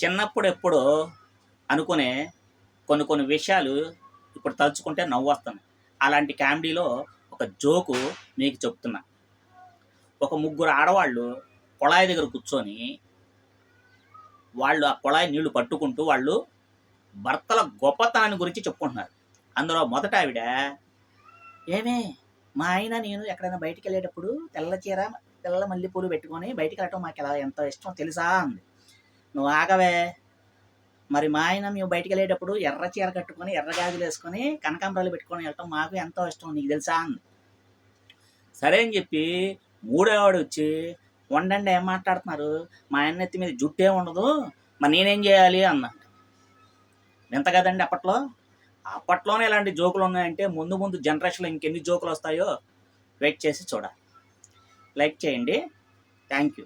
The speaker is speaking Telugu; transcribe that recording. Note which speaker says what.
Speaker 1: చిన్నప్పుడు ఎప్పుడో అనుకునే కొన్ని కొన్ని విషయాలు ఇప్పుడు తలుచుకుంటే నవ్వు వస్తుంది. అలాంటి కామెడీలో ఒక జోకు మీకు చెప్తున్నా. ఒక ముగ్గురు ఆడవాళ్ళు కుళాయి దగ్గర కూర్చొని వాళ్ళు ఆ కుళాయి నీళ్లు పట్టుకుంటూ వాళ్ళు భర్తల గొప్పతనాన్ని గురించి చెప్పుకుంటున్నారు. అందులో మొదట ఆవిడ, ఏమే మా ఆయన నేను ఎక్కడైనా బయటికి వెళ్ళేటప్పుడు తెల్ల చీర తెల్ల మల్లెపూలు పెట్టుకొని బయటికి వెళ్ళటం మాకు ఎలా ఎంతో ఇష్టం తెలుసా అంది. నువ్వు ఆగవే, మరి మా ఆయన మేము బయటికి వెళ్ళేటప్పుడు ఎర్ర చీర కట్టుకొని ఎర్ర గాజులు వేసుకొని కనకాంబరాలు పెట్టుకొని వెళ్ళటం మాకు ఎంతో ఇష్టం, నీకు తెలుసా అంది. సరే అని చెప్పి మూడోవాడు వచ్చి, వండండి ఏం మాట్లాడుతున్నారు, మా ఆయన ఎత్తి మీద జుట్టే ఉండదు, మరి నేనేం చేయాలి అన్న. ఎంత కదండి అప్పట్లోనే ఇలాంటి జోకులు ఉన్నాయంటే ముందు ముందు జనరేషన్లో ఇంకెన్ని జోకులు వస్తాయో వెయిట్ చేసి చూడాలి. లైక్ చేయండి. Thank you.